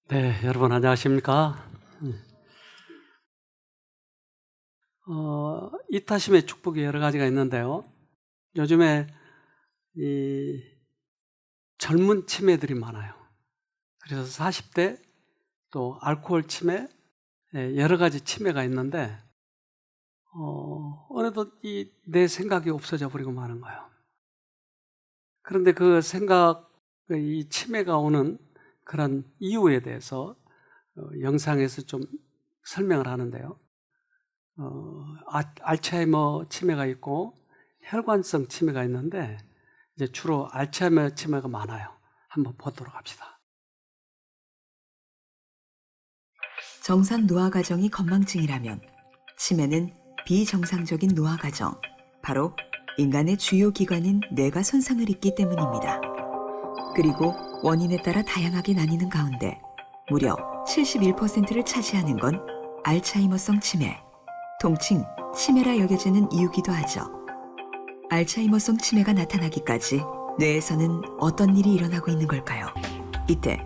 네, 여러분 안녕하십니까? 이타심의 축복이 여러 가지가 있는데요. 요즘에 이 젊은 치매들이 많아요. 그래서 40대 또 알코올 치매, 여러 가지 치매가 있는데 어느덧 내 생각이 없어져 버리고 마는 거예요. 그런데 그 생각, 이 치매가 오는 그런 이유에 대해서 영상에서 좀 설명을 하는데요. 알츠하이머 치매가 있고 혈관성 치매가 있는데 이제 주로 알츠하이머 치매가 많아요. 한번 보도록 합시다. 정상 노화 과정이 건망증이라면 치매는 비정상적인 노화 과정, 바로 인간의 주요 기관인 뇌가 손상을 입기 때문입니다. 그리고 원인에 따라 다양하게 나뉘는 가운데 무려 71%를 차지하는 건 알츠하이머성 치매, 통칭 치매라 여겨지는 이유기도 하죠. 알츠하이머성 치매가 나타나기까지 뇌에서는 어떤 일이 일어나고 있는 걸까요? 이때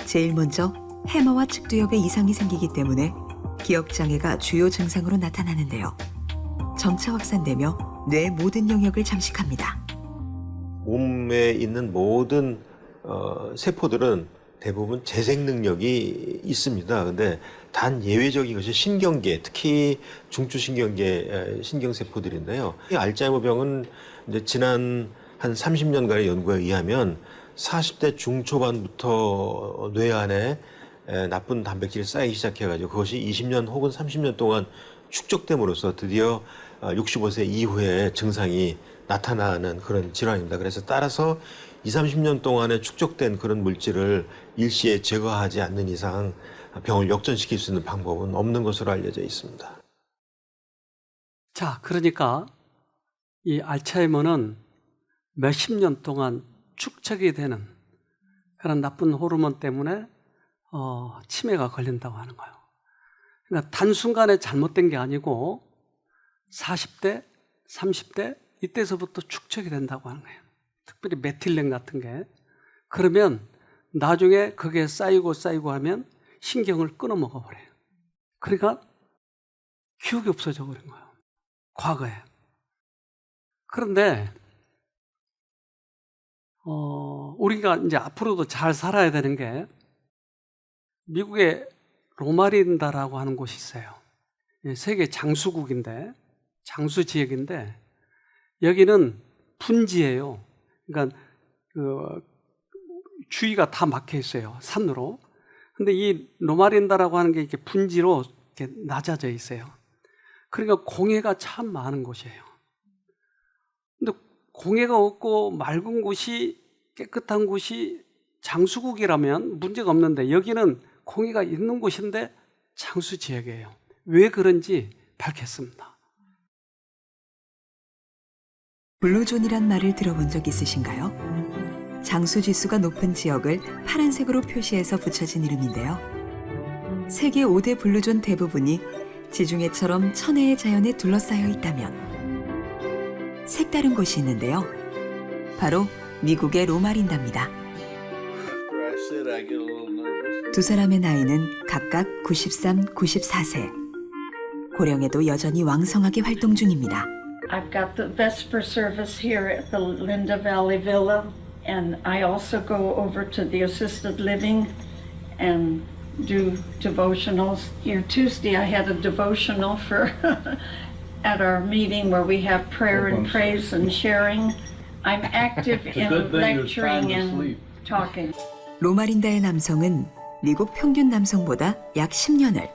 제일 먼저 해마와 측두엽에 이상이 생기기 때문에 기억장애가 주요 증상으로 나타나는데요. 점차 확산되며 뇌의 모든 영역을 잠식합니다. 몸에 있는 모든 세포들은 대부분 재생 능력이 있습니다. 근데 단 예외적인 것이 신경계, 특히 중추신경계 신경세포들인데요. 이 알츠하이머 병은 이제 지난 한 30년간의 연구에 의하면 40대 중초반부터 뇌 안에 나쁜 단백질이 쌓이기 시작해가지고 그것이 20년 혹은 30년 동안 축적됨으로써 드디어 65세 이후에 증상이 나타나는 그런 질환입니다. 그래서 따라서 20, 30년 동안에 축적된 그런 물질을 일시에 제거하지 않는 이상 병을 역전시킬 수 있는 방법은 없는 것으로 알려져 있습니다. 자, 그러니까 이 알츠하이머는 몇십 년 동안 축적이 되는 그런 나쁜 호르몬 때문에 치매가 걸린다고 하는 거예요. 그러니까 단순간에 잘못된 게 아니고 40대, 30대 이때서부터 축적이 된다고 하는 거예요. 특별히 메틸렌 같은 게. 그러면 나중에 그게 쌓이고 하면 신경을 끊어 먹어버려요. 그러니까 기억이 없어져 버린 거예요. 과거에. 그런데 우리가 이제 앞으로도 잘 살아야 되는 게 미국의 로마린다라고 하는 곳이 있어요. 세계 장수국인데, 장수 지역인데 여기는 분지예요. 그러니까 주위가 다 막혀 있어요. 산으로. 근데 이 로마린다라고 하는 게 이렇게 분지로 이렇게 낮아져 있어요. 그러니까 공해가 참 많은 곳이에요. 근데 공해가 없고 맑은 곳이, 깨끗한 곳이 장수국이라면 문제가 없는데 여기는 공해가 있는 곳인데 장수 지역이에요. 왜 그런지 밝혔습니다. 블루존이란 말을 들어본 적 있으신가요? 장수 지수가 높은 지역을 파란색으로 표시해서 붙여진 이름인데요. 세계 5대 블루존 대부분이 지중해처럼 천혜의 자연에 둘러싸여 있다면 색다른 곳이 있는데요. 바로 미국의 로마린다입니다. 두 사람의 나이는 각각 93, 94세. 고령에도 여전히 왕성하게 활동 중입니다. I've got the Vesper service here at the Linda Valley Villa, and I also go over to the assisted living and do devotionals. Here Tuesday I had a devotional for at our meeting where we have prayer and praise and sharing. I'm active in lecturing and talking. 로마린다의 남성은 미국 평균 남성보다 약 10년을,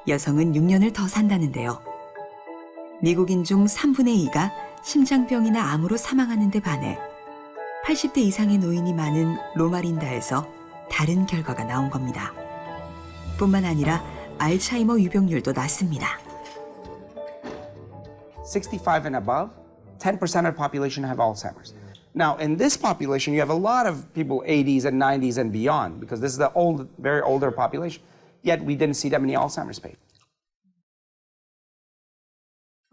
여성은 6년을 더 산다는데요. 미국인 중 3분의 2가 심장병이나 암으로 사망하는 데 반해 80대 이상의 노인이 많은 로마린다에서 다른 결과가 나온 겁니다. 뿐만 아니라 알츠하이머 유병률도 낮습니다. 65 and above, 10% of the population have Alzheimer's. Now, in this population, you have a lot of people 80s and 90s and beyond, because this is the old, very older population. Yet we didn't see that many Alzheimer's patients.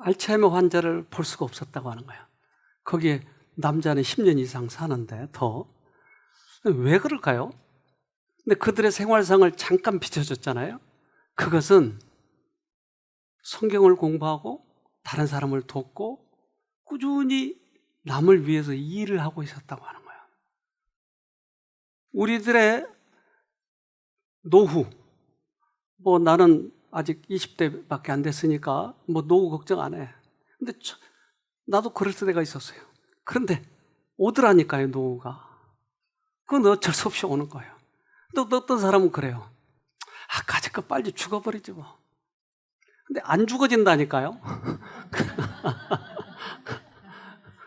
알츠하이머 환자를 볼 수가 없었다고 하는 거예요. 거기에 남자는 10년 이상 사는데 더. 왜 그럴까요? 근데 그들의 생활상을 잠깐 비춰줬잖아요. 그것은 성경을 공부하고 다른 사람을 돕고 꾸준히 남을 위해서 일을 하고 있었다고 하는 거예요. 우리들의 노후, 나는 아직 20대밖에 안 됐으니까 노후 걱정 안 해. 근데 나도 그럴 때가 있었어요. 그런데 오더라니까요, 노후가. 그건 어쩔 수 없이 오는 거예요. 또 어떤 사람은 그래요. 가지껏 빨리 죽어버리지 뭐. 근데 안 죽어진다니까요.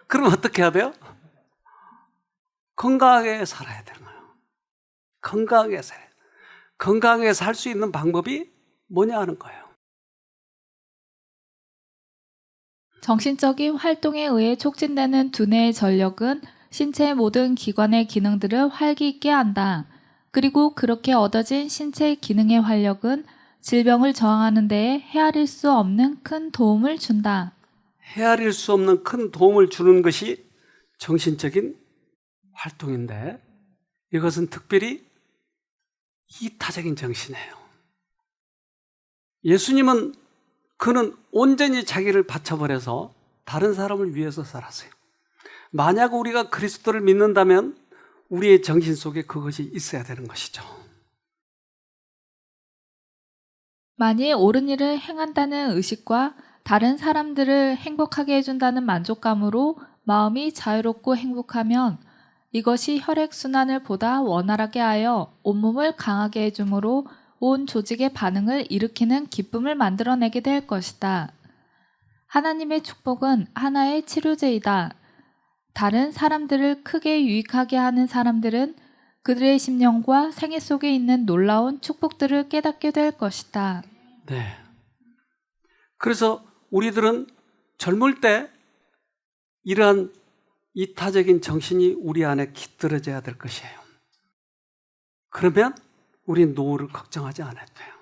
그럼 어떻게 해야 돼요? 건강하게 살아야 되는 거예요. 건강하게 살아야 돼요. 건강하게 살 수 있는 방법이 뭐냐 하는 거예요. 정신적인 활동에 의해 촉진되는 두뇌의 전력은 신체의 모든 기관의 기능들을 활기 있게 한다. 그리고 그렇게 얻어진 신체의 기능의 활력은 질병을 저항하는 데에 헤아릴 수 없는 큰 도움을 준다. 헤아릴 수 없는 큰 도움을 주는 것이 정신적인 활동인데 이것은 특별히 이타적인 정신이에요. 예수님은 그는 온전히 자기를 바쳐버려서 다른 사람을 위해서 살았어요. 만약 우리가 그리스도를 믿는다면 우리의 정신 속에 그것이 있어야 되는 것이죠. 만일 옳은 일을 행한다는 의식과 다른 사람들을 행복하게 해준다는 만족감으로 마음이 자유롭고 행복하면 이것이 혈액순환을 보다 원활하게 하여 온몸을 강하게 해주므로 온 조직의 반응을 일으키는 기쁨을 만들어내게 될 것이다. 하나님의 축복은 하나의 치료제이다. 다른 사람들을 크게 유익하게 하는 사람들은 그들의 심령과 생애 속에 있는 놀라운 축복들을 깨닫게 될 것이다. 네. 그래서 우리들은 젊을 때 이러한 이타적인 정신이 우리 안에 깃들어져야 될 것이에요. 그러면 우리는 노후를 걱정하지 않아도 돼요.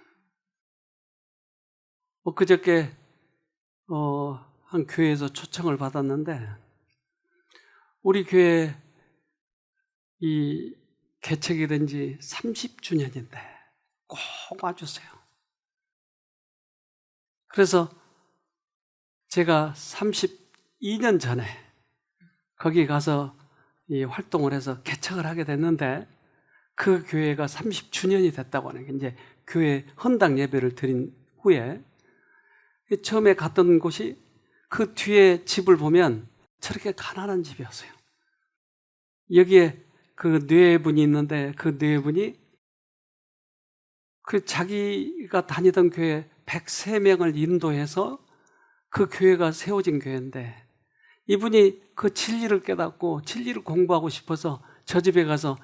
그저께 한 교회에서 초청을 받았는데 우리 교회 이 개척이 된 지 30주년인데 꼭 와주세요. 그래서 제가 32년 전에 거기 가서 이 활동을 해서 개척을 하게 됐는데 그 교회가 30주년이 됐다고 하는 게 이제 교회 헌당 예배를 드린 후에 처음에 갔던 곳이 그 뒤에 집을 보면 저렇게 가난한 집이었어요. 여기에 그 뇌분이 있는데 그 뇌분이 그 자기가 다니던 교회 103명을 인도해서 그 교회가 세워진 교회인데 이분이 그 진리를 깨닫고 진리를 공부하고 싶어서 저 집에 가서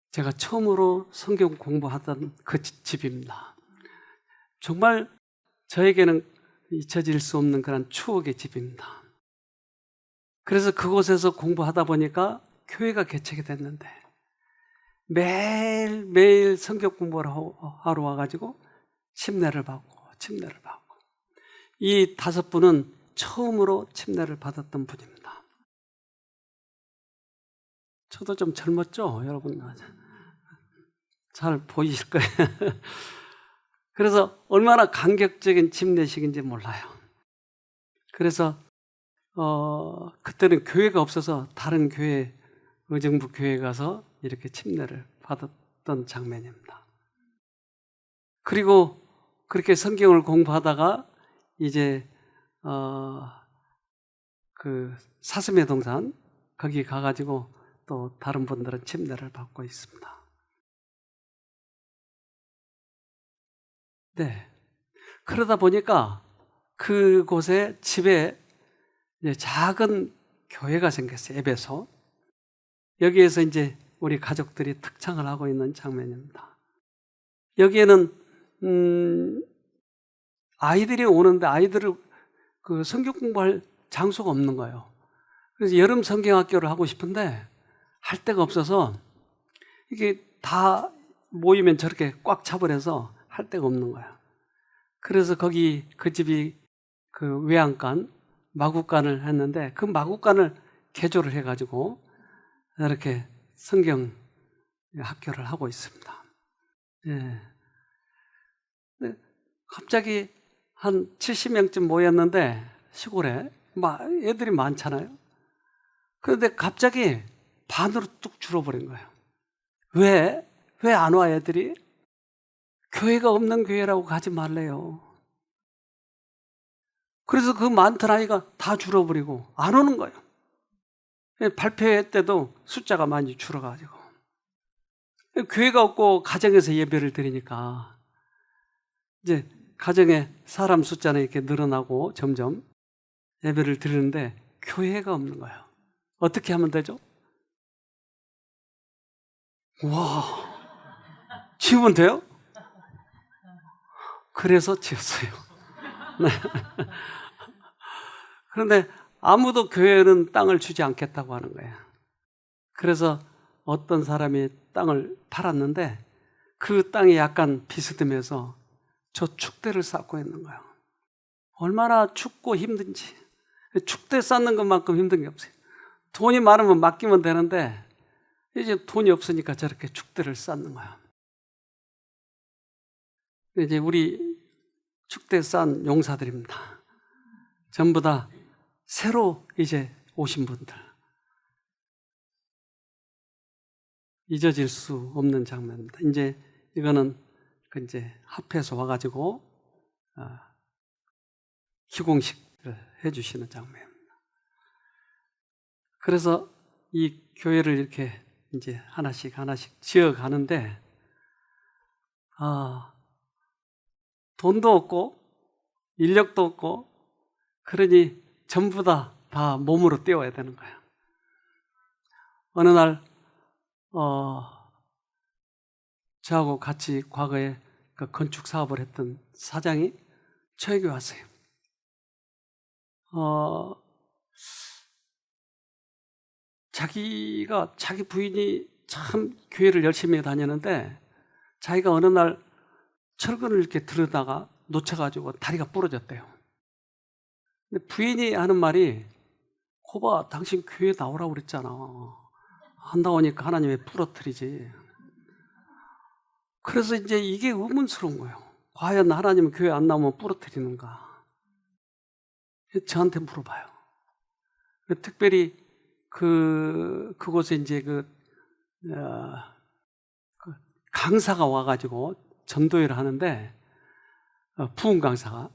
제가 처음으로 성경 공부하던 그 집입니다. 정말 저에게는 잊혀질 수 없는 그런 추억의 집입니다. 그래서 그곳에서 공부하다 보니까 교회가 개척이 됐는데 매일 성경 공부를 하러 와가지고 침례를 받고 이 5분은 처음으로 침례를 받았던 분입니다. 저도 좀 젊었죠, 여러분? 잘 보이실 거예요. 그래서 얼마나 감격적인 침례식인지 몰라요. 그래서 그때는 교회가 없어서 다른 교회, 의정부 교회에 가서 이렇게 침례를 받았던 장면입니다. 그리고 그렇게 성경을 공부하다가 이제 그 사슴의 동산 거기 가가지고 또 다른 분들은 침례를 받고 있습니다. 네. 그러다 보니까 그곳에 집에 이제 작은 교회가 생겼어요. 에베소. 여기에서 이제 우리 가족들이 특창을 하고 있는 장면입니다. 여기에는 아이들이 오는데 아이들을 그 성경 공부할 장소가 없는 거예요. 그래서 여름 성경학교를 하고 싶은데 할 데가 없어서 이게 다 모이면 저렇게 꽉 차버려서 할 데가 없는 거야. 그래서 거기 그 집이 그 외양간, 마구간을 했는데 그 마구간을 개조를 해가지고 이렇게 성경 학교를 하고 있습니다. 예. 근데 갑자기 한 70명쯤 모였는데 시골에 막 애들이 많잖아요. 그런데 갑자기 반으로 뚝 줄어버린 거예요. 왜? 왜 안 와 애들이? 교회가 없는 교회라고 가지 말래요. 그래서 그 많던 아이가 다 줄어버리고 안 오는 거예요. 발표회 때도 숫자가 많이 줄어가지고. 교회가 없고 가정에서 예배를 드리니까 이제 가정에 사람 숫자는 이렇게 늘어나고 점점 예배를 드리는데 교회가 없는 거예요. 어떻게 하면 되죠? 와, 지우면 돼요? 그래서 지었어요. 네. 그런데 아무도 교회는 땅을 주지 않겠다고 하는 거예요. 그래서 어떤 사람이 땅을 팔았는데 그 땅이 약간 비스듬해서 저 축대를 쌓고 있는 거예요. 얼마나 춥고 힘든지. 축대 쌓는 것만큼 힘든 게 없어요. 돈이 많으면 맡기면 되는데 이제 돈이 없으니까 저렇게 축대를 쌓는 거예요. 이제 우리 축대 쌓은 용사들입니다. 전부 다 새로 이제 오신 분들. 잊어질 수 없는 장면입니다. 이제 이거는 이제 합해서 와가지고 기공식을 해주시는 장면입니다. 그래서 이 교회를 이렇게 이제 하나씩 지어가는데 돈도 없고 인력도 없고 그러니 전부 다 몸으로 떼어야 되는 거예요. 어느 날 저하고 같이 과거에 그 건축 사업을 했던 사장이 저에게 왔어요. 자기 부인이 참 교회를 열심히 다니는데 자기가 어느 날 철근을 이렇게 들여다가 놓쳐가지고 다리가 부러졌대요. 근데 부인이 하는 말이 거봐, 당신 교회 나오라고 그랬잖아. 안 나오니까 하나님이 부러뜨리지. 그래서 이제 이게 의문스러운 거예요. 과연 하나님은 교회 안 나오면 부러뜨리는가? 저한테 물어봐요. 특별히 그곳에 이제 강사가 와가지고 전도회를 하는데 부흥 강사가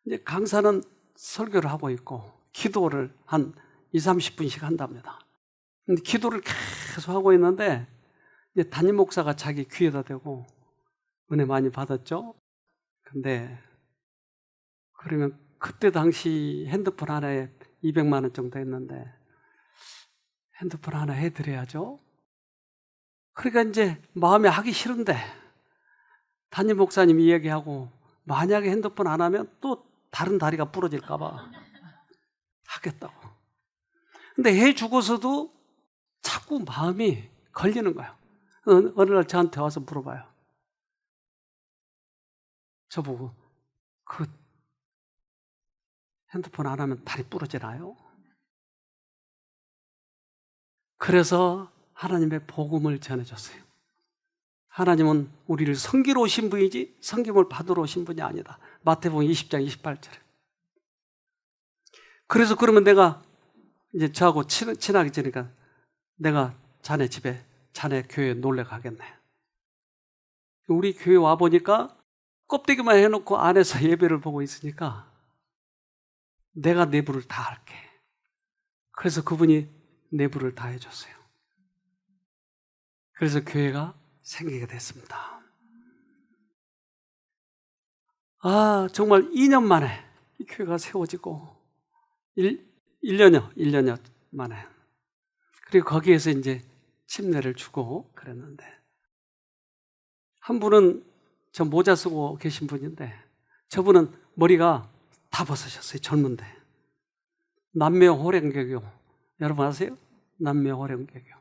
이제 강사는 설교를 하고 있고 기도를 한 20-30분씩 한답니다. 근데 기도를 계속 하고 있는데 이제 담임 목사가 자기 귀에다 대고 은혜 많이 받았죠. 근데 그러면 그때 당시 핸드폰 하나에 200만 원 정도 했는데 핸드폰 하나 해드려야죠. 그러니까 이제 마음에 하기 싫은데 담임 목사님이 이야기하고 만약에 핸드폰 안 하면 또 다른 다리가 부러질까 봐 하겠다고. 근데 해주고서도 자꾸 마음이 걸리는 거예요. 어느 날 저한테 와서 물어봐요. 저보고 그 핸드폰 안 하면 다리 부러지나요? 그래서 하나님의 복음을 전해줬어요. 하나님은 우리를 섬기러 오신 분이지 섬김을 받으러 오신 분이 아니다. 마태복음 20장 28절에. 그래서 그러면 내가 이제 저하고 친하게 지니까 내가 자네 집에 자네 교회에 놀러 가겠네. 우리 교회 와보니까 껍데기만 해놓고 안에서 예배를 보고 있으니까 내가 내부를 다 할게. 그래서 그분이 내부를 다 해줬어요. 그래서 교회가 생기게 됐습니다. 정말 2년 만에 이 교회가 세워지고 1년여 만에. 그리고 거기에서 이제 침례를 주고 그랬는데 한 분은 저 모자 쓰고 계신 분인데 저분은 머리가 다 벗으셨어요. 젊은데. 남묘호랭개교 여러분 아세요? 남묘호랭개교.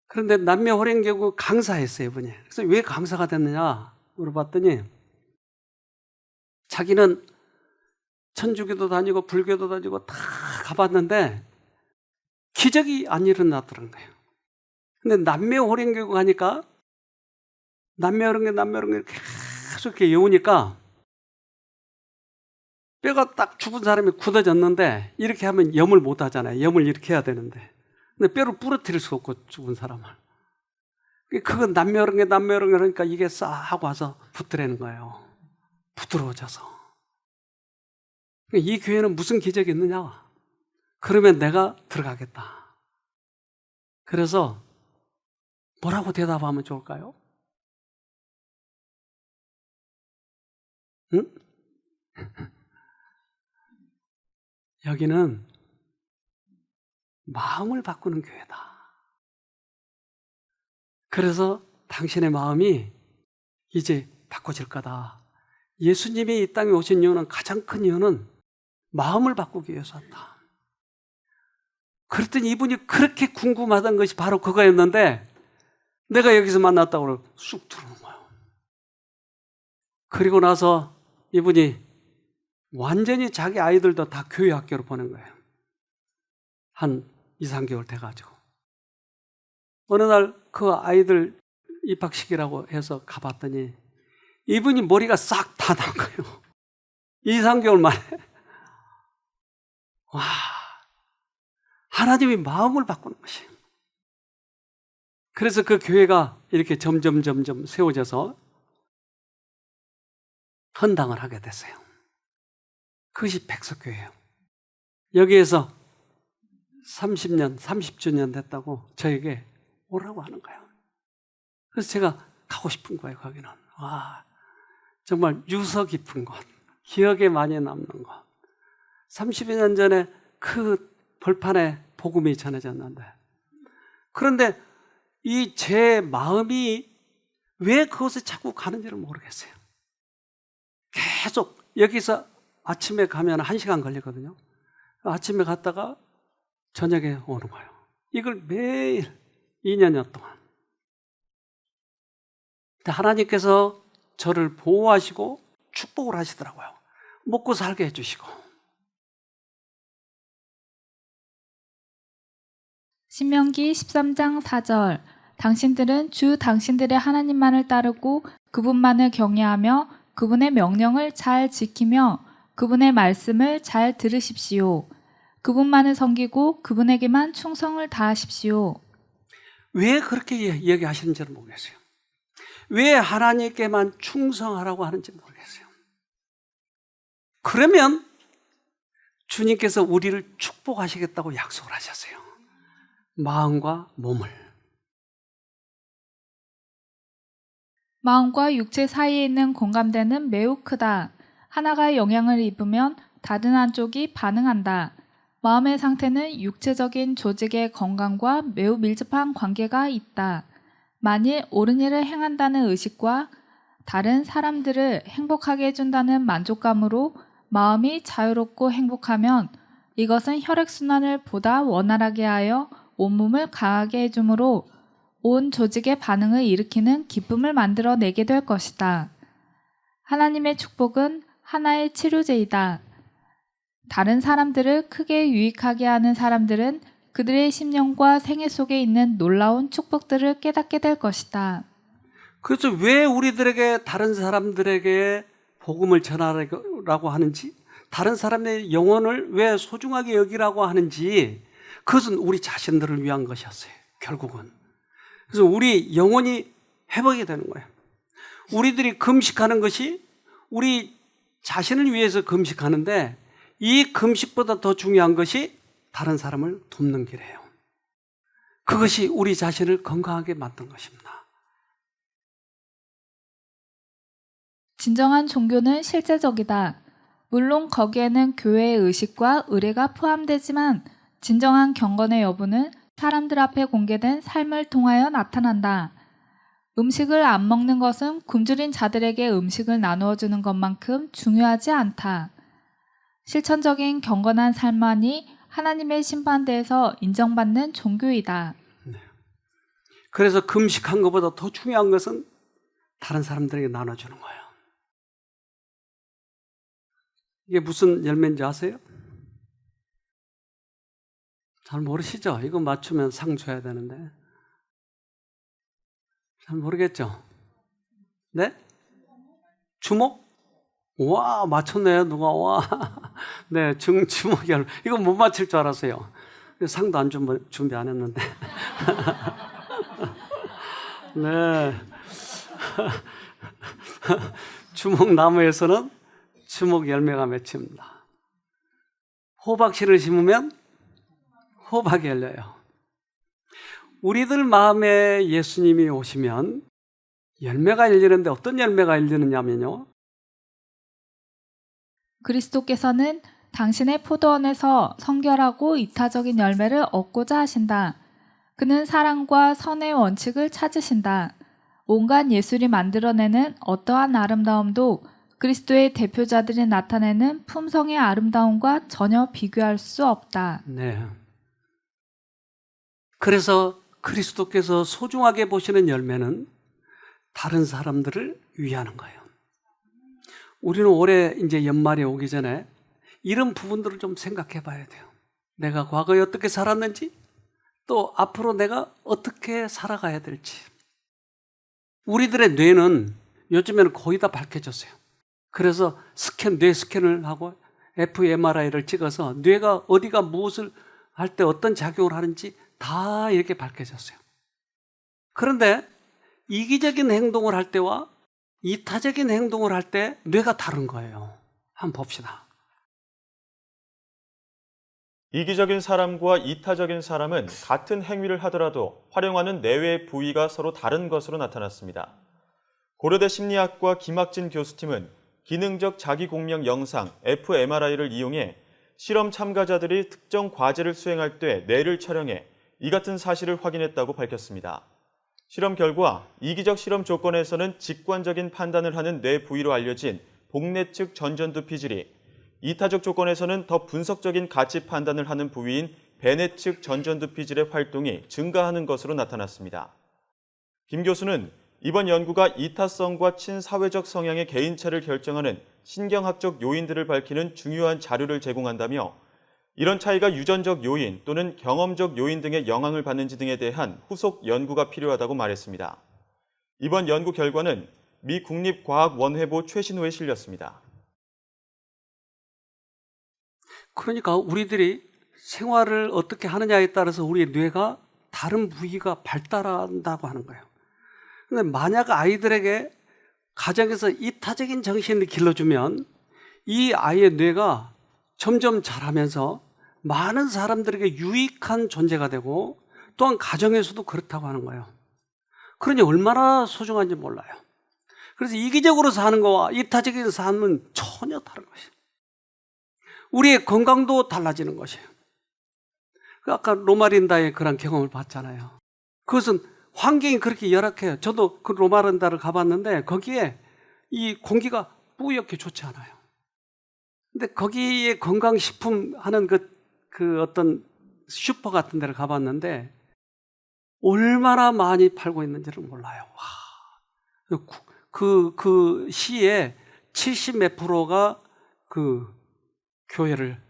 그런데 남묘호랭개교 강사했어요, 이분이. 그래서 왜 강사가 됐느냐 물어봤더니 자기는 천주교도 다니고 불교도 다니고 다 가봤는데 기적이 안 일어나더라는 거예요. 근데 남매호랭교육 하니까 남매호랭교 계속 이렇게 외우니까 뼈가 딱 죽은 사람이 굳어졌는데 이렇게 하면 염을 못 하잖아요. 염을 이렇게 해야 되는데. 근데 뼈를 부러뜨릴 수 없고 죽은 사람을. 그건 남매호랭교 그러니까 이게 싹 하고 와서 붙으라는 거예요. 부드러워져서. 이 교회는 무슨 기적이 있느냐? 그러면 내가 들어가겠다. 그래서 뭐라고 대답하면 좋을까요? 응? 여기는 마음을 바꾸는 교회다. 그래서 당신의 마음이 이제 바꿔질 거다. 예수님이 이 땅에 오신 이유는, 가장 큰 이유는 마음을 바꾸기 위해서였다. 그랬더니 이분이 그렇게 궁금하던 것이 바로 그거였는데 내가 여기서 만났다고 쑥 들어오는 거예요. 그리고 나서 이분이 완전히 자기 아이들도 다 교회 학교로 보낸 거예요. 한 2, 3개월 돼가지고. 어느 날 그 아이들 입학식이라고 해서 가봤더니 이분이 머리가 싹 다 난 거예요. 2, 3개월 만에. 와, 하나님이 마음을 바꾸는 것이에요. 그래서 그 교회가 이렇게 점점 세워져서 헌당을 하게 됐어요. 그것이 백석교회예요. 여기에서 30년, 30주년 됐다고 저에게 오라고 하는 거예요. 그래서 제가 가고 싶은 거예요, 거기는. 와, 정말 유서 깊은 곳, 기억에 많이 남는 곳. 30여 년 전에 그 벌판에 복음이 전해졌는데, 그런데 이 제 마음이 왜 그곳에 자꾸 가는지를 모르겠어요. 계속 여기서 아침에 가면 1시간 걸리거든요. 아침에 갔다가 저녁에 오는 거예요. 이걸 매일 2년여 동안. 근데 하나님께서 저를 보호하시고 축복을 하시더라고요. 먹고 살게 해주시고. 신명기 13장 4절. 당신들은 주 당신들의 하나님만을 따르고 그분만을 경외하며 그분의 명령을 잘 지키며 그분의 말씀을 잘 들으십시오. 그분만을 섬기고 그분에게만 충성을 다하십시오. 왜 그렇게 얘기하시는지를 모르겠어요. 왜 하나님께만 충성하라고 하는지 모르겠어요. 그러면 주님께서 우리를 축복하시겠다고 약속을 하셨어요. 마음과 몸을. 마음과 육체 사이에 있는 공감대는 매우 크다. 하나가 영향을 입으면 다른 한쪽이 반응한다. 마음의 상태는 육체적인 조직의 건강과 매우 밀접한 관계가 있다. 만일 옳은 일을 행한다는 의식과 다른 사람들을 행복하게 해준다는 만족감으로 마음이 자유롭고 행복하면 이것은 혈액순환을 보다 원활하게 하여 온몸을 강하게 해주므로 온 조직의 반응을 일으키는 기쁨을 만들어내게 될 것이다. 하나님의 축복은 하나의 치료제이다. 다른 사람들을 크게 유익하게 하는 사람들은 그들의 심령과 생애 속에 있는 놀라운 축복들을 깨닫게 될 것이다. 그래서 왜 우리들에게 다른 사람들에게 복음을 전하라고 하는지, 다른 사람의 영혼을 왜 소중하게 여기라고 하는지, 그것은 우리 자신들을 위한 것이었어요, 결국은. 그래서 우리 영혼이 회복이 되는 거예요. 우리들이 금식하는 것이 우리 자신을 위해서 금식하는데, 이 금식보다 더 중요한 것이 다른 사람을 돕는 길이에요. 그것이 우리 자신을 건강하게 만든 것입니다. 진정한 종교는 실제적이다. 물론 거기에는 교회의 의식과 의례가 포함되지만 진정한 경건의 여부는 사람들 앞에 공개된 삶을 통하여 나타난다. 음식을 안 먹는 것은 굶주린 자들에게 음식을 나누어 주는 것만큼 중요하지 않다. 실천적인 경건한 삶만이 하나님의 심판대에서 인정받는 종교이다. 그래서 금식한 것보다 더 중요한 것은 다른 사람들에게 나눠주는 거예요. 이게 무슨 열매인지 아세요? 잘 모르시죠? 이거 맞추면 상 줘야 되는데. 잘 모르겠죠? 네? 주목? 와, 맞췄네요, 누가. 와. 네, 주목 열매. 이거 못 맞힐 줄 알았어요. 상도 안 준비 안 했는데. 네. 주목나무에서는 주목 열매가 맺힙니다. 호박씨를 심으면 호박이 열려요. 우리들 마음에 예수님이 오시면 열매가 열리는데 어떤 열매가 열리느냐면요. 그리스도께서는 당신의 포도원에서 성결하고 이타적인 열매를 얻고자 하신다. 그는 사랑과 선의 원칙을 찾으신다. 온갖 예술이 만들어내는 어떠한 아름다움도 그리스도의 대표자들이 나타내는 품성의 아름다움과 전혀 비교할 수 없다. 네. 그래서 그리스도께서 소중하게 보시는 열매는 다른 사람들을 위하는 거예요. 우리는 올해 이제 연말에 오기 전에 이런 부분들을 좀 생각해 봐야 돼요. 내가 과거에 어떻게 살았는지, 또 앞으로 내가 어떻게 살아가야 될지. 우리들의 뇌는 요즘에는 거의 다 밝혀졌어요. 그래서 뇌 스캔을 하고 fMRI를 찍어서 뇌가 어디가 무엇을 할 때 어떤 작용을 하는지 다 이렇게 밝혀졌어요. 그런데 이기적인 행동을 할 때와 이타적인 행동을 할 때 뇌가 다른 거예요. 한번 봅시다. 이기적인 사람과 이타적인 사람은 같은 행위를 하더라도 활용하는 내외 부위가 서로 다른 것으로 나타났습니다. 고려대 심리학과 김학진 교수팀은 기능적 자기공명 영상 fMRI를 이용해 실험 참가자들이 특정 과제를 수행할 때 뇌를 촬영해 이 같은 사실을 확인했다고 밝혔습니다. 실험 결과 이기적 실험 조건에서는 직관적인 판단을 하는 뇌 부위로 알려진 복내측 전전두 피질이, 이타적 조건에서는 더 분석적인 가치 판단을 하는 부위인 배내측 전전두 피질의 활동이 증가하는 것으로 나타났습니다. 김 교수는 이번 연구가 이타성과 친사회적 성향의 개인차를 결정하는 신경학적 요인들을 밝히는 중요한 자료를 제공한다며, 이런 차이가 유전적 요인 또는 경험적 요인 등의 영향을 받는지 등에 대한 후속 연구가 필요하다고 말했습니다. 이번 연구 결과는 미 국립과학원회보 최신호에 실렸습니다. 그러니까 우리들이 생활을 어떻게 하느냐에 따라서 우리의 뇌가 다른 부위가 발달한다고 하는 거예요. 그런데 만약 아이들에게 가정에서 이타적인 정신을 길러주면 이 아이의 뇌가 점점 자라면서 많은 사람들에게 유익한 존재가 되고, 또한 가정에서도 그렇다고 하는 거예요. 그러니 얼마나 소중한지 몰라요. 그래서 이기적으로 사는 거와 이타적인 삶은 전혀 다른 것이에요. 우리의 건강도 달라지는 것이에요. 아까 로마린다의 그런 경험을 봤잖아요. 그것은 환경이 그렇게 열악해요. 저도 그 로마린다를 가봤는데 거기에 이 공기가 뿌옇게 좋지 않아요. 근데 거기에 건강식품 하는 그 어떤 슈퍼 같은 데를 가봤는데 얼마나 많이 팔고 있는지를 몰라요. 와. 그 시에 70몇 프로가 그 교회를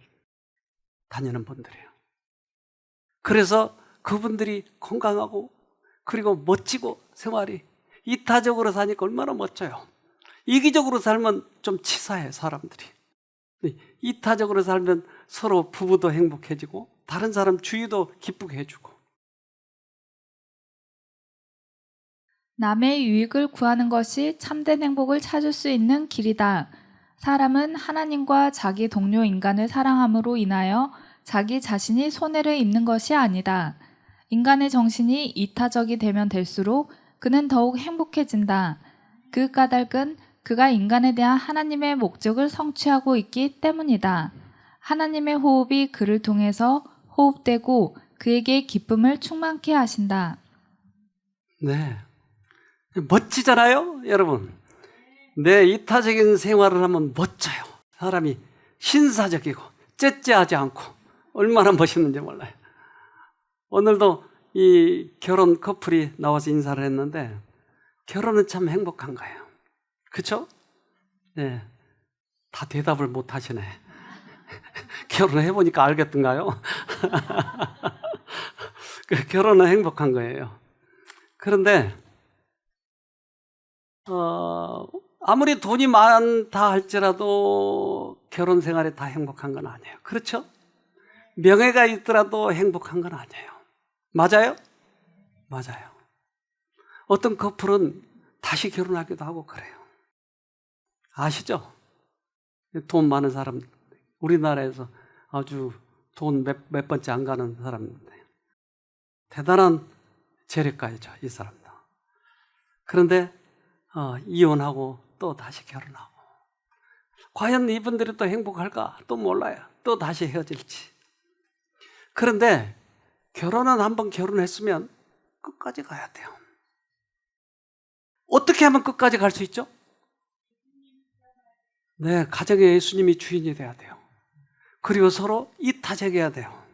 다니는 분들이에요. 그래서 그분들이 건강하고 그리고 멋지고 생활이 이타적으로 사니까 얼마나 멋져요. 이기적으로 살면 좀 치사해, 사람들이. 이타적으로 살면 서로 부부도 행복해지고 다른 사람 주위도 기쁘게 해주고. 남의 유익을 구하는 것이 참된 행복을 찾을 수 있는 길이다. 사람은 하나님과 자기 동료 인간을 사랑함으로 인하여 자기 자신이 손해를 입는 것이 아니다. 인간의 정신이 이타적이 되면 될수록 그는 더욱 행복해진다. 그 까닭은 그가 인간에 대한 하나님의 목적을 성취하고 있기 때문이다. 하나님의 호흡이 그를 통해서 호흡되고 그에게 기쁨을 충만케 하신다. 네. 멋지잖아요, 여러분. 내 이타적인 생활을 하면 멋져요. 사람이 신사적이고 째째하지 않고 얼마나 멋있는지 몰라요. 오늘도 이 결혼 커플이 나와서 인사를 했는데 결혼은 참 행복한 거예요. 그렇죠? 네. 다 대답을 못 하시네. 결혼해보니까 알겠던가요? 결혼은 행복한 거예요. 그런데 아무리 돈이 많다 할지라도 결혼 생활이 다 행복한 건 아니에요. 그렇죠? 명예가 있더라도 행복한 건 아니에요. 맞아요? 맞아요. 어떤 커플은 다시 결혼하기도 하고 그래요. 아시죠? 돈 많은 사람, 우리나라에서 아주 돈 몇 번째 안 가는 사람인데 대단한 재력가이죠, 이 사람도. 그런데 이혼하고 또 다시 결혼하고 과연 이분들이 또 행복할까? 또 몰라요. 또 다시 헤어질지. 그런데 결혼은 한번 결혼했으면 끝까지 가야 돼요. 어떻게 하면 끝까지 갈 수 있죠? 네, 가정에 예수님이 주인이 돼야 돼요. 그리고 서로 이타적이어야 돼요.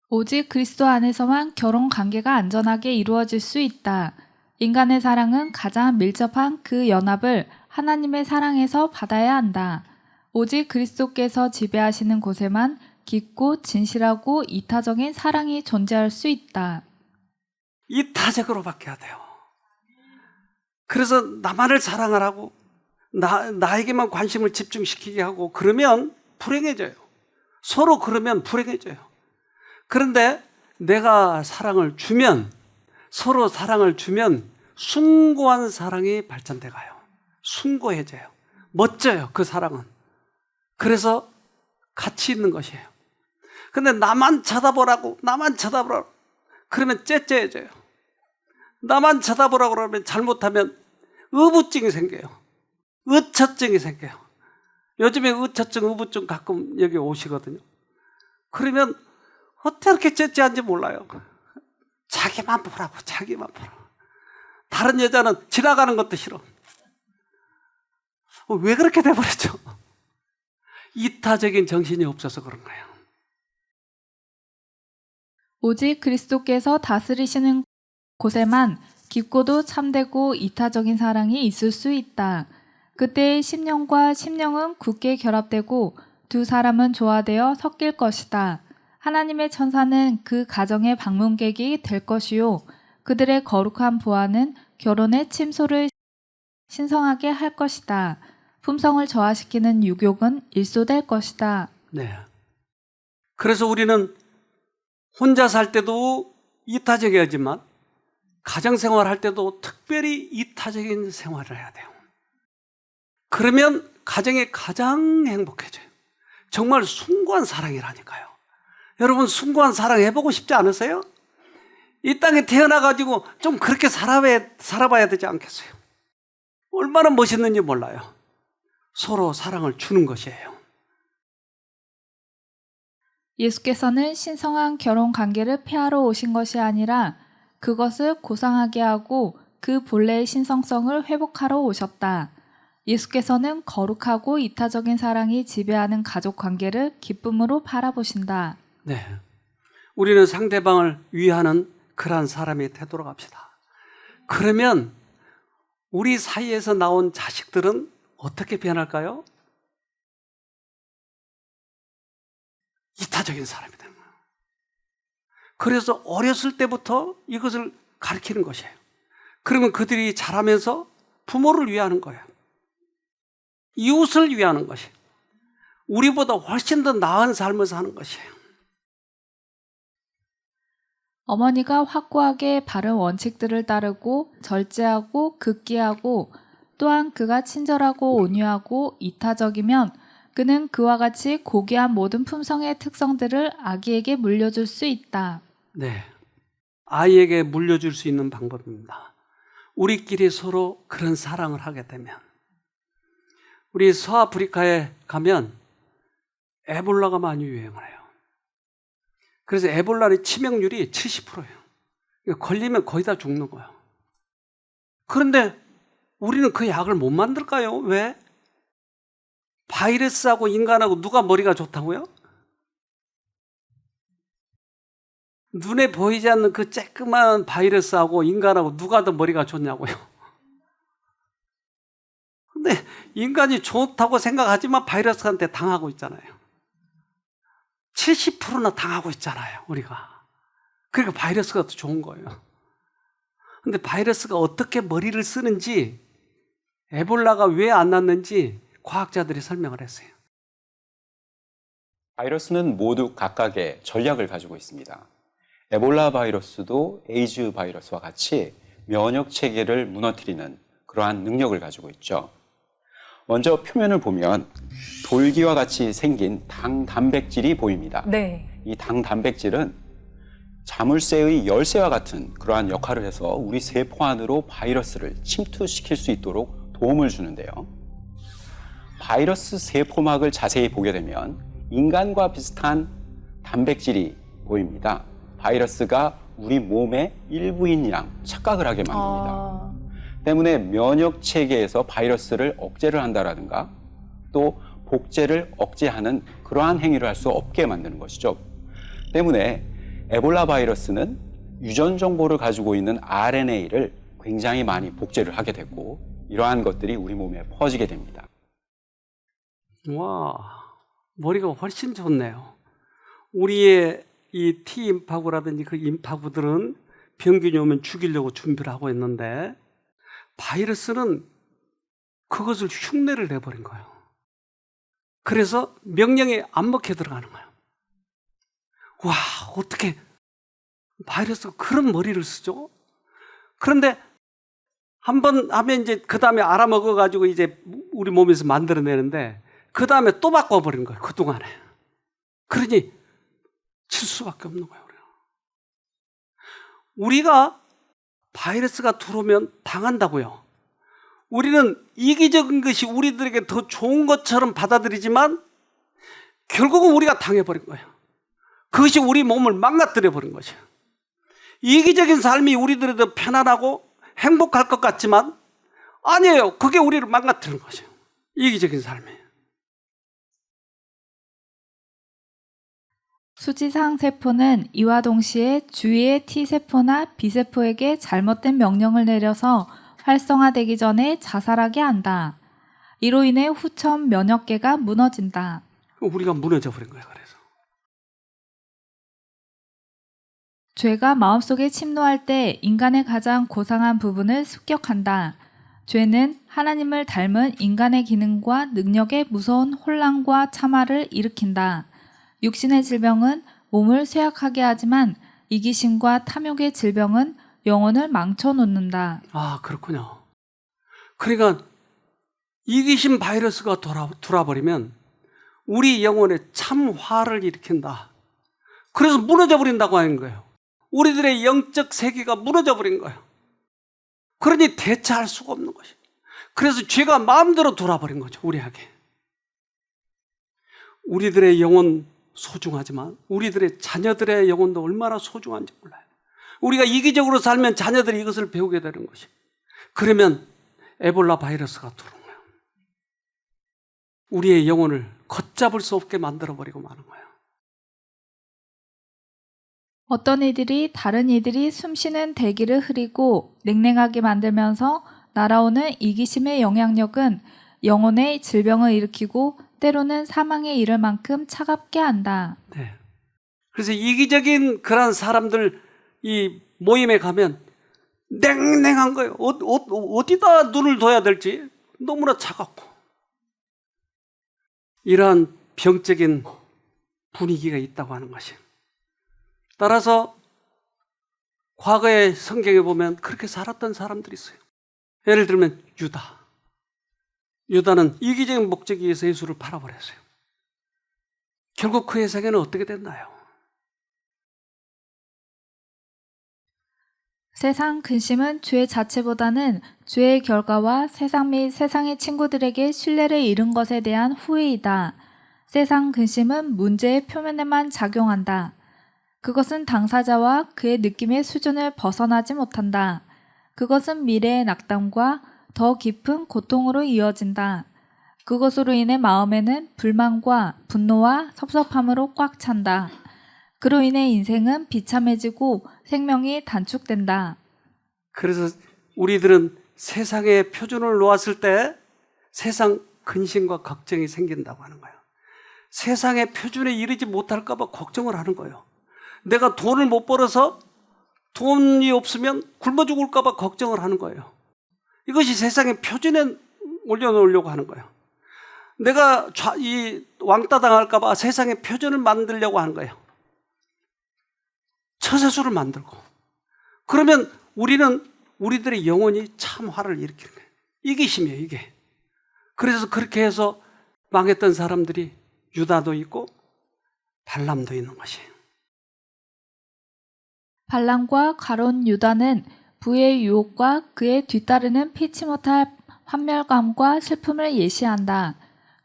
오직 그리스도 안에서만 결혼 관계가 안전하게 이루어질 수 있다. 인간의 사랑은 가장 밀접한 그 연합을 하나님의 사랑에서 받아야 한다. 오직 그리스도께서 지배하시는 곳에만 깊고 진실하고 이타적인 사랑이 존재할 수 있다. 이타적으로 바뀌어야 돼요. 그래서 나만을 사랑하라고 나에게만 관심을 집중시키게 하고 그러면 불행해져요. 서로 그러면 불행해져요. 그런데 내가 사랑을 주면 서로 사랑을 주면 숭고한 사랑이 발전돼 가요. 숭고해져요. 멋져요. 그 사랑은. 그래서 가치 있는 것이에요. 근데 나만 쳐다보라고 그러면 째째해져요. 나만 쳐다보라고 그러면 잘못하면 의부증이 생겨요. 의처증이 생겨요. 요즘에 의처증, 의부증 가끔 여기 오시거든요. 그러면 어떻게 이렇게 째째한지 몰라요. 자기만 보라고, 자기만 보라고. 다른 여자는 지나가는 것도 싫어. 왜 그렇게 돼버렸죠? 이타적인 정신이 없어서 그런 거예요. 오직 그리스도께서 다스리시는 곳에만 깊고도 참되고 이타적인 사랑이 있을 수 있다. 그때의 심령과 심령은 굳게 결합되고 두 사람은 조화되어 섞일 것이다. 하나님의 천사는 그 가정의 방문객이 될 것이요. 그들의 거룩한 보화는 결혼의 침소를 신성하게 할 것이다. 품성을 저하시키는 유욕은 일소될 것이다. 네. 그래서 우리는 혼자 살 때도 이타적이지만 가정생활 할 때도 특별히 이타적인 생활을 해야 돼요. 그러면 가정이 가장 행복해져요. 정말 숭고한 사랑이라니까요. 여러분 숭고한 사랑 해보고 싶지 않으세요? 이 땅에 태어나가지고 좀 그렇게 살아봐야 되지 않겠어요? 얼마나 멋있는지 몰라요. 서로 사랑을 주는 것이에요. 예수께서는 신성한 결혼 관계를 폐하러 오신 것이 아니라 그것을 고상하게 하고 그 본래의 신성성을 회복하러 오셨다. 예수께서는 거룩하고 이타적인 사랑이 지배하는 가족 관계를 기쁨으로 바라보신다. 네. 우리는 상대방을 위하는 그러한 사람이 되도록 합시다. 그러면 우리 사이에서 나온 자식들은 어떻게 변할까요? 이타적인 사람이 되는 거예요. 그래서 어렸을 때부터 이것을 가르치는 것이에요. 그러면 그들이 자라면서 부모를 위하는 거예요. 이웃을 위하는 것이에요. 우리보다 훨씬 더 나은 삶을 사는 것이에요. 어머니가 확고하게 바른 원칙들을 따르고 절제하고 극기하고 또한 그가 친절하고 온유하고 이타적이면 그는 그와 같이 고귀한 모든 품성의 특성들을 아기에게 물려줄 수 있다. 네. 아이에게 물려줄 수 있는 방법입니다. 우리끼리 서로 그런 사랑을 하게 되면. 우리 서아프리카에 가면 에볼라가 많이 유행을 해요. 그래서 에볼라의 치명률이 70%예요. 걸리면 거의 다 죽는 거예요. 그런데 우리는 그 약을 못 만들까요? 왜? 바이러스하고 인간하고 누가 머리가 좋다고요? 눈에 보이지 않는 그 쬐끄만 바이러스하고 인간하고 누가 더 머리가 좋냐고요? 근데 인간이 좋다고 생각하지만 바이러스한테 당하고 있잖아요. 70%나 당하고 있잖아요, 우리가. 그러니까 바이러스가 더 좋은 거예요. 근데 바이러스가 어떻게 머리를 쓰는지, 에볼라가 왜 안 났는지 과학자들이 설명을 했어요. 바이러스는 모두 각각의 전략을 가지고 있습니다. 에볼라 바이러스도 에이즈 바이러스와 같이 면역 체계를 무너뜨리는 그러한 능력을 가지고 있죠. 먼저 표면을 보면 돌기와 같이 생긴 당 단백질이 보입니다. 네. 이 당 단백질은 자물쇠의 열쇠와 같은 그러한 역할을 해서 우리 세포 안으로 바이러스를 침투시킬 수 있도록 도움을 주는데요. 바이러스 세포막을 자세히 보게 되면 인간과 비슷한 단백질이 보입니다. 바이러스가 우리 몸의 일부인이랑 착각을 하게 만듭니다. 때문에 면역 체계에서 바이러스를 억제를 한다라든가 또 복제를 억제하는 그러한 행위를 할 수 없게 만드는 것이죠. 때문에 에볼라 바이러스는 유전 정보를 가지고 있는 RNA를 굉장히 많이 복제를 하게 됐고 이러한 것들이 우리 몸에 퍼지게 됩니다. 와, 머리가 훨씬 좋네요. 우리의 이 T 임파구라든지 그 임파구들은 병균이 오면 죽이려고 준비를 하고 있는데 바이러스는 그것을 흉내를 내버린 거예요. 그래서 명령에 안 먹혀 들어가는 거예요. 와, 어떻게 바이러스가 그런 머리를 쓰죠? 그런데 한 번 하면 이제 그 다음에 알아먹어가지고 이제 우리 몸에서 만들어내는데 그 다음에 또 바꿔버리는 거예요. 그동안에. 그러니 칠 수밖에 없는 거예요. 우리가 바이러스가 들어오면 당한다고요. 우리는 이기적인 것이 우리들에게 더 좋은 것처럼 받아들이지만 결국은 우리가 당해버린 거예요. 그것이 우리 몸을 망가뜨려버린 것이에요. 이기적인 삶이 우리들이 더 편안하고 행복할 것 같지만 아니에요. 그게 우리를 망가뜨리는 것이에요. 이기적인 삶이. 수지상 세포는 이와 동시에 주위의 T세포나 B세포에게 잘못된 명령을 내려서 활성화되기 전에 자살하게 한다. 이로 인해 후천 면역계가 무너진다. 우리가 무너져 버린 거예요. 그래서 죄가 마음속에 침노할 때 인간의 가장 고상한 부분을 습격한다. 죄는 하나님을 닮은 인간의 기능과 능력에 무서운 혼란과 참화를 일으킨다. 육신의 질병은 몸을 쇠약하게 하지만 이기심과 탐욕의 질병은 영혼을 망쳐놓는다. 아, 그렇군요. 그러니까 이기심 바이러스가 돌아버리면 우리 영혼에 참 화를 일으킨다. 그래서 무너져 버린다고 하는 거예요. 우리들의 영적 세계가 무너져 버린 거예요. 그러니 대처할 수가 없는 것이에요. 그래서 죄가 마음대로 돌아버린 거죠. 우리에게. 우리들의 영혼 소중하지만 우리들의 자녀들의 영혼도 얼마나 소중한지 몰라요. 우리가 이기적으로 살면 자녀들이 이것을 배우게 되는 것이에요. 그러면 에볼라 바이러스가 들어온 거예요. 우리의 영혼을 걷잡을 수 없게 만들어버리고 마는 거예요. 어떤 이들이 다른 이들이 숨쉬는 대기를 흐리고 냉랭하게 만들면서 날아오는 이기심의 영향력은 영혼의 질병을 일으키고 때로는 사망에 이를 만큼 차갑게 한다. 네. 그래서 이기적인 그런 사람들 이 모임에 가면 냉랭한 거예요. 어디다 눈을 둬야 될지 너무나 차갑고. 이러한 병적인 분위기가 있다고 하는 것이에요. 따라서 과거의 성경에 보면 그렇게 살았던 사람들이 있어요. 예를 들면 유다. 유다는 이기적인 목적에 의해서 예수를 팔아버렸어요. 결국 그의 세계는 어떻게 됐나요? 세상 근심은 죄 자체보다는 죄의 결과와 세상 및 세상의 친구들에게 신뢰를 잃은 것에 대한 후회이다. 세상 근심은 문제의 표면에만 작용한다. 그것은 당사자와 그의 느낌의 수준을 벗어나지 못한다. 그것은 미래의 낙담과 더 깊은 고통으로 이어진다. 그것으로 인해 마음에는 불만과 분노와 섭섭함으로 꽉 찬다. 그로 인해 인생은 비참해지고 생명이 단축된다. 그래서 우리들은 세상의 표준을 놓았을 때 세상 근심과 걱정이 생긴다고 하는 거예요. 세상의 표준에 이르지 못할까 봐 걱정을 하는 거예요. 내가 돈을 못 벌어서 돈이 없으면 굶어 죽을까 봐 걱정을 하는 거예요. 이것이 세상의 표준에 올려놓으려고 하는 거예요. 내가 왕따 당할까 봐 세상의 표준을 만들려고 하는 거예요. 처세술을 만들고. 그러면 우리들의 영혼이 참 화를 일으키는 거예요. 이기심이에요, 이게. 그래서 그렇게 해서 망했던 사람들이 유다도 있고 발람도 있는 것이에요. 발람과 가론 유다는 부의 유혹과 그에 뒤따르는 피치 못할 환멸감과 슬픔을 예시한다.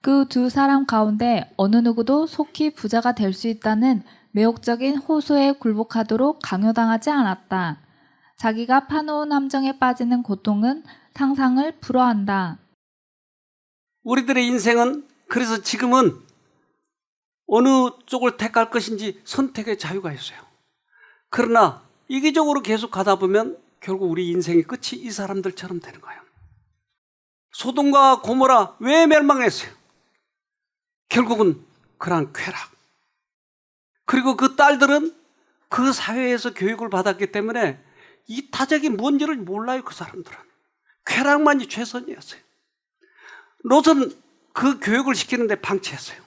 그 두 사람 가운데 어느 누구도 속히 부자가 될 수 있다는 매혹적인 호소에 굴복하도록 강요당하지 않았다. 자기가 파놓은 함정에 빠지는 고통은 상상을 불허한다. 우리들의 인생은 그래서 지금은 어느 쪽을 택할 것인지 선택의 자유가 있어요. 그러나 이기적으로 계속 가다 보면 결국 우리 인생의 끝이 이 사람들처럼 되는 거예요. 소돔과 고모라 왜 멸망했어요? 결국은 그러한 쾌락. 그리고 그 딸들은 그 사회에서 교육을 받았기 때문에 이타적이 뭔지를 몰라요. 그 사람들은. 쾌락만이 최선이었어요. 롯은 그 교육을 시키는데 방치했어요.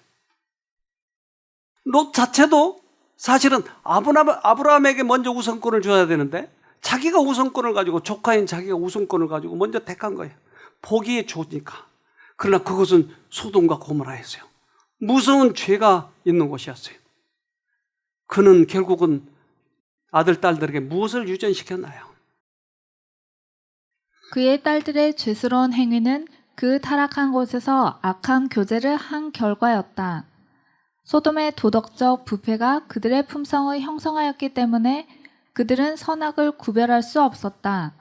롯 자체도 사실은 아브라함에게 먼저 우선권을 줘야 되는데 자기가 우선권을 가지고 조카인 자기가 우선권을 가지고 먼저 택한 거예요. 포기해 주니까. 그러나 그것은 소돔과 고모라였어요. 무서운 죄가 있는 곳이었어요. 그는 결국은 아들, 딸들에게 무엇을 유전시켰나요? 그의 딸들의 죄스러운 행위는 그 타락한 곳에서 악한 교제를 한 결과였다. 소돔의 도덕적 부패가 그들의 품성을 형성하였기 때문에 그들은 선악을 구별할 수 없었다.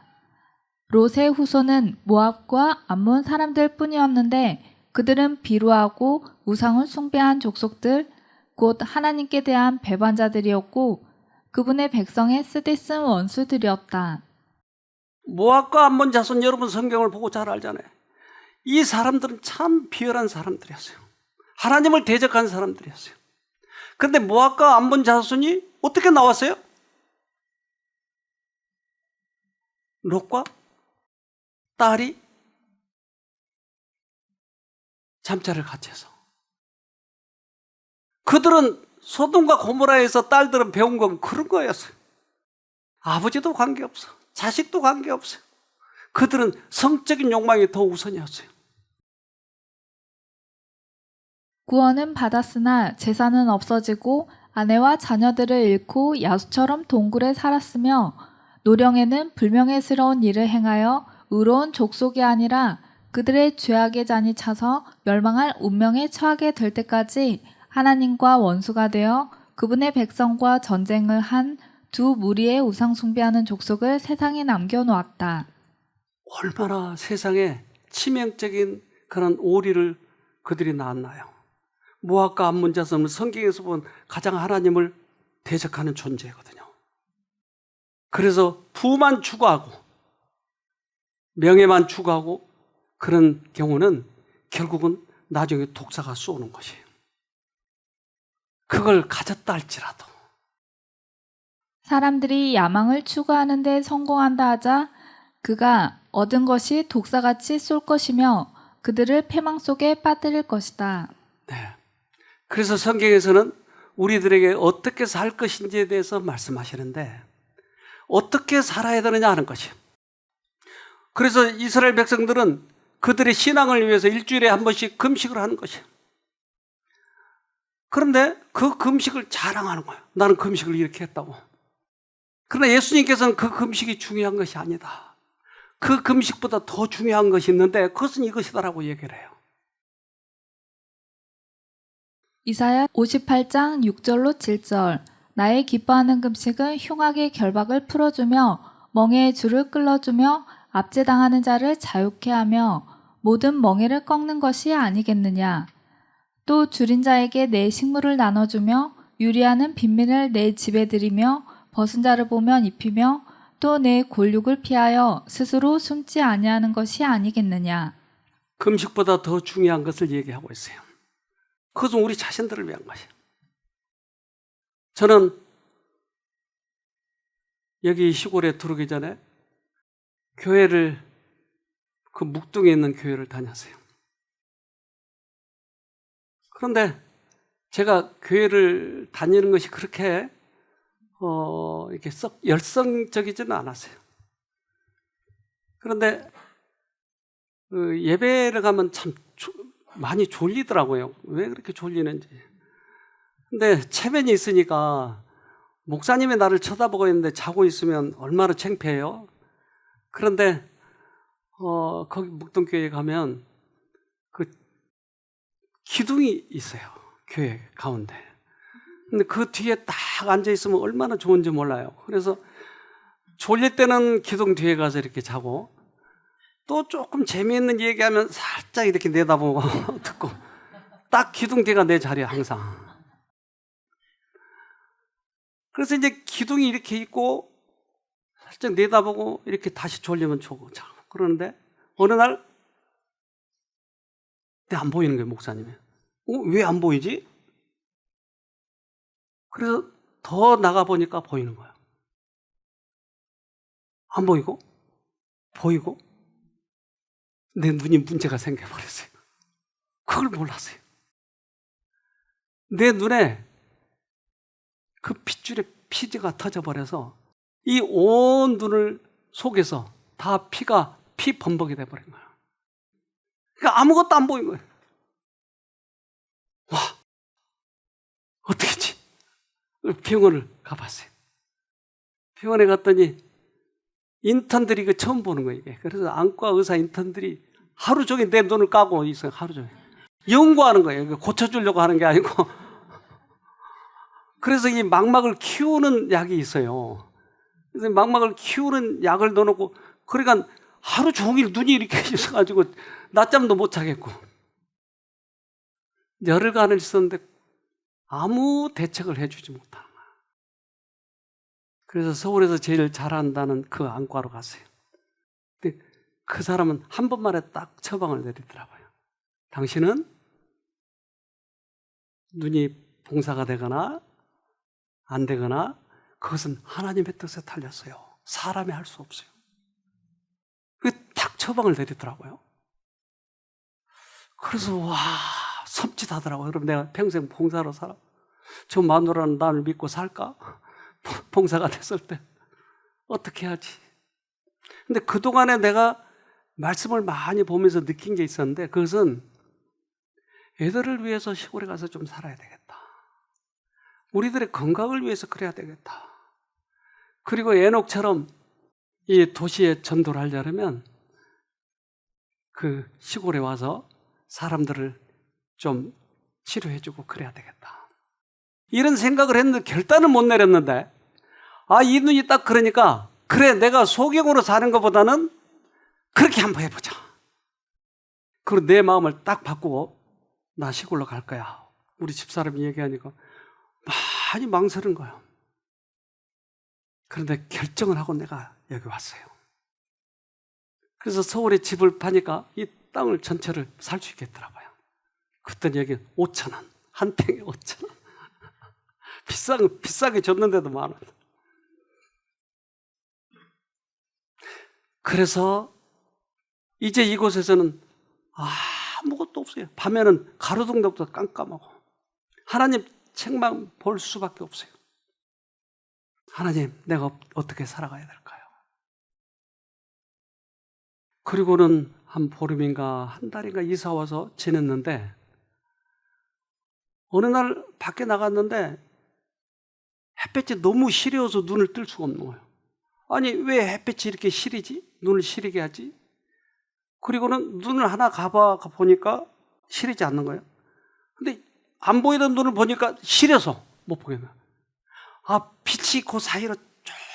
롯의 후손은 모압과 암몬 사람들 뿐이었는데 그들은 비루하고 우상을 숭배한 족속들, 곧 하나님께 대한 배반자들이었고 그분의 백성의 쓰디쓴 원수들이었다. 모압과 암몬 자손, 여러분 성경을 보고 잘 알잖아요. 이 사람들은 참 비열한 사람들이었어요. 하나님을 대적한 사람들이었어요. 그런데 모압과 암몬 자손이 어떻게 나왔어요? 롯과 딸이 잠자를 같이 해서. 그들은 소돔과 고모라에서 딸들은 배운 건 그런 거였어요. 아버지도 관계없어. 자식도 관계없어요. 그들은 성적인 욕망이 더 우선이었어요. 구원은 받았으나 재산은 없어지고 아내와 자녀들을 잃고 야수처럼 동굴에 살았으며 노령에는 불명예스러운 일을 행하여 의로운 족속이 아니라 그들의 죄악의 잔이 차서 멸망할 운명에 처하게 될 때까지 하나님과 원수가 되어 그분의 백성과 전쟁을 한 두 무리의 우상 숭배하는 족속을 세상에 남겨놓았다. 얼마나 세상에 치명적인 그런 오리를 그들이 낳았나요? 모압과 암몬 자손은 성경에서 본 가장 하나님을 대적하는 존재거든요. 그래서 부만 추구하고 명예만 추구하고 그런 경우는 결국은 나중에 독사가 쏘는 것이에요. 그걸 가졌다 할지라도. 사람들이 야망을 추구하는 데 성공한다 하자 그가 얻은 것이 독사같이 쏠 것이며 그들을 패망 속에 빠뜨릴 것이다. 네. 그래서 성경에서는 우리들에게 어떻게 살 것인지에 대해서 말씀하시는데 어떻게 살아야 되느냐 하는 것이에요. 그래서 이스라엘 백성들은 그들의 신앙을 위해서 일주일에 한 번씩 금식을 하는 것이에요. 그런데 그 금식을 자랑하는 거예요. 나는 금식을 이렇게 했다고. 그러나 예수님께서는 그 금식이 중요한 것이 아니다. 그 금식보다 더 중요한 것이 있는데 그것은 이것이다라고 얘기를 해요. 이사야 58장 6절로 7절 나의 기뻐하는 금식은 흉악의 결박을 풀어주며 멍에의 줄을 끌어주며 압제당하는 자를 자유케 하며 모든 멍에를 꺾는 것이 아니겠느냐. 또 줄인 자에게 내 식물을 나눠주며 유리하는 빈민을 내 집에 들이며 벗은 자를 보면 입히며 또 내 골육을 피하여 스스로 숨지 아니하는 것이 아니겠느냐. 금식보다 더 중요한 것을 얘기하고 있어요. 그것은 우리 자신들을 위한 것이에요. 저는 여기 시골에 들어오기 전에 교회를, 그 묵동에 있는 교회를 다녔어요. 그런데 제가 교회를 다니는 것이 그렇게 이렇게 썩 열성적이지는 않았어요. 그런데 그 예배를 가면 참 많이 졸리더라고요. 왜 그렇게 졸리는지. 근데 체면이 있으니까 목사님이 나를 쳐다보고 있는데 자고 있으면 얼마나 창피해요. 그런데 거기 묵동교회에 가면 그 기둥이 있어요. 교회 가운데. 근데 그 뒤에 딱 앉아 있으면 얼마나 좋은지 몰라요. 그래서 졸릴 때는 기둥 뒤에 가서 이렇게 자고, 또 조금 재미있는 얘기하면 살짝 이렇게 내다보고 듣고, 딱 기둥 뒤가 내 자리야, 항상. 그래서 이제 기둥이 이렇게 있고 살짝 내다보고 이렇게 다시 졸리면 자고. 그러는데 어느 날 안 보이는 거예요, 목사님이. 왜 안 보이지? 그래서 더 나가보니까 보이는 거예요. 안 보이고 보이고 내 눈이 문제가 생겨버렸어요. 그걸 몰랐어요. 내 눈에 그 핏줄에 피지가 터져버려서 이 온 눈을 속에서 다 피 범벅이 돼버린 거예요. 그러니까 아무것도 안 보인 거예요. 와, 어떻게 했지? 병원을 가봤어요. 병원에 갔더니 인턴들이 이거 처음 보는 거예요, 이게. 그래서 안과 의사 인턴들이 하루 종일 내 눈을 까고 있어요, 하루 종일. 연구하는 거예요. 고쳐주려고 하는 게 아니고. 그래서 이 망막을 키우는 약이 있어요. 그래서 망막을 키우는 약을 넣어놓고, 그러니까 하루 종일 눈이 이렇게 있어가지고 낮잠도 못 자겠고. 열흘간을 있었는데 아무 대책을 해주지 못하는 거예요. 그래서 서울에서 제일 잘한다는 그 안과로 갔어요. 근데 그 사람은 한 번만에 딱 처방을 내리더라고요. 당신은 눈이 봉사가 되거나 안 되거나 그것은 하나님의 뜻에 달렸어요. 사람이 할 수 없어요. 딱 처방을 내리더라고요. 그래서 와, 섬찟하더라고요. 그럼 내가 평생 봉사로 살아? 저 마누라는 나를 믿고 살까? 봉사가 됐을 때 어떻게 하지? 근데 그동안에 내가 말씀을 많이 보면서 느낀 게 있었는데, 그것은 애들을 위해서 시골에 가서 좀 살아야 되겠다. 우리들의 건강을 위해서 그래야 되겠다. 그리고 에녹처럼 이 도시에 전도를 하려면 그 시골에 와서 사람들을 좀 치료해주고 그래야 되겠다. 이런 생각을 했는데 결단은 못 내렸는데, 이 눈이 딱 그러니까, 그래, 내가 소경으로 사는 것보다는 그렇게 한번 해보자. 그리고 내 마음을 딱 바꾸고 나 시골로 갈 거야. 우리 집사람이 얘기하니까 많이 망설인 거예요. 그런데 결정을 하고 내가 여기 왔어요. 그래서 서울에 집을 파니까 이 땅을 전체를 살 수 있겠더라고요. 그랬더니 여기 5,000원, 한 평에 5,000원. 비싸게 줬는데도 10,000원. 그래서 이제 이곳에서는 아무것도 없어요. 밤에는 가로등도 없어 깜깜하고 하나님 책만 볼 수밖에 없어요. 하나님, 내가 어떻게 살아가야 될까요? 그리고는 한 보름인가 한 달인가 이사 와서 지냈는데, 어느 날 밖에 나갔는데 햇볕이 너무 시려워서 눈을 뜰 수가 없는 거예요. 아니, 왜 햇빛이 이렇게 시리지? 눈을 시리게 하지? 그리고는 눈을 하나 보니까 시리지 않는 거예요. 근데 안 보이던 눈을 보니까 시려서 못 보겠나. 빛이 그 사이로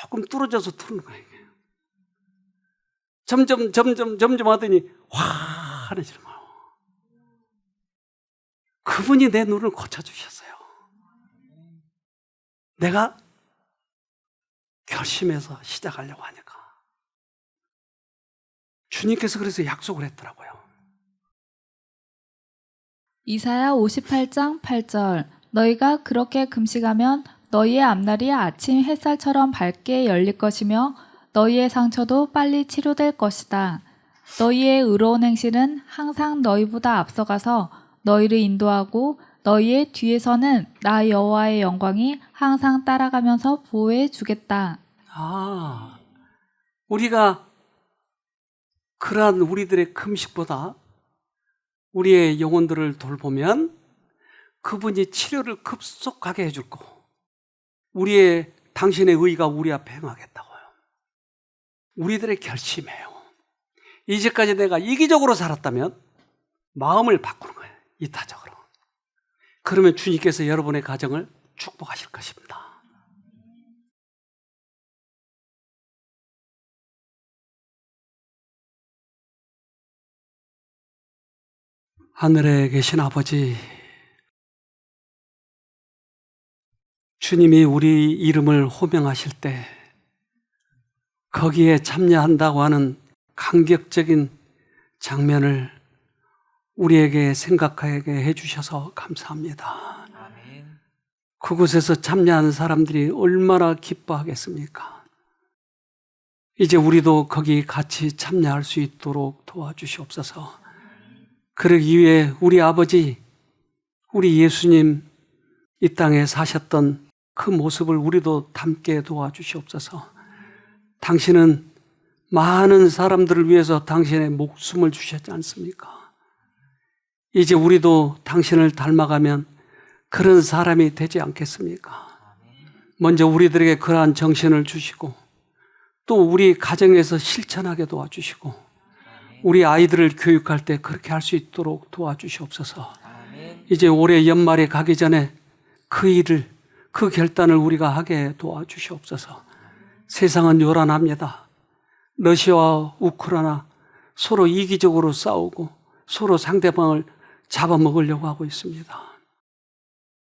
조금 뚫어져서 트는 거예요. 점점 하더니 환해지는 거예요. 그분이 내 눈을 고쳐주셨어요. 내가 결심해서 시작하려고 하니까. 주님께서 그래서 약속을 했더라고요. 이사야 58장 8절. 너희가 그렇게 금식하면 너희의 앞날이 아침 햇살처럼 밝게 열릴 것이며 너희의 상처도 빨리 치료될 것이다. 너희의 의로운 행실은 항상 너희보다 앞서가서 너희를 인도하고 너희의 뒤에서는 나 여호와의 영광이 항상 따라가면서 보호해 주겠다. 아, 우리가 그러한 우리들의 금식보다 우리의 영혼들을 돌보면 그분이 치료를 급속하게 해줄 거고 우리의 당신의 의가 우리 앞에 행하겠다고요. 우리들의 결심이에요. 이제까지 내가 이기적으로 살았다면 마음을 바꾸는 거예요. 이타적으로. 그러면 주님께서 여러분의 가정을 축복하실 것입니다. 하늘에 계신 아버지, 주님이 우리 이름을 호명하실 때 거기에 참여한다고 하는 감격적인 장면을 우리에게 생각하게 해주셔서 감사합니다. 그곳에서 참여하는 사람들이 얼마나 기뻐하겠습니까? 이제 우리도 거기 같이 참여할 수 있도록 도와주시옵소서. 그러기 위해 우리 아버지, 우리 예수님 이 땅에 사셨던 그 모습을 우리도 담게 도와주시옵소서. 당신은 많은 사람들을 위해서 당신의 목숨을 주셨지 않습니까? 이제 우리도 당신을 닮아가면 그런 사람이 되지 않겠습니까? 먼저 우리들에게 그러한 정신을 주시고 또 우리 가정에서 실천하게 도와주시고 우리 아이들을 교육할 때 그렇게 할 수 있도록 도와주시옵소서. 이제 올해 연말에 가기 전에 그 일을, 그 결단을 우리가 하게 도와주시옵소서. 세상은 요란합니다. 러시아와 우크라이나 서로 이기적으로 싸우고 서로 상대방을 잡아먹으려고 하고 있습니다.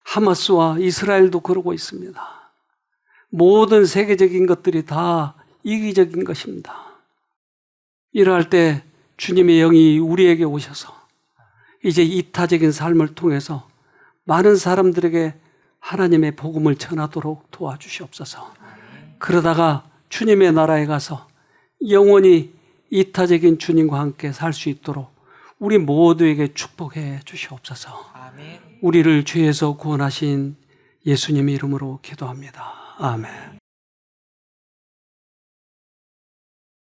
하마스와 이스라엘도 그러고 있습니다. 모든 세계적인 것들이 다 이기적인 것입니다. 이러할 때 주님의 영이 우리에게 오셔서 이제 이타적인 삶을 통해서 많은 사람들에게 하나님의 복음을 전하도록 도와주시옵소서. 그러다가 주님의 나라에 가서 영원히 이타적인 주님과 함께 살 수 있도록 우리 모두에게 축복해 주시옵소서. 우리를 죄에서 구원하신 예수님의 이름으로 기도합니다. 아멘.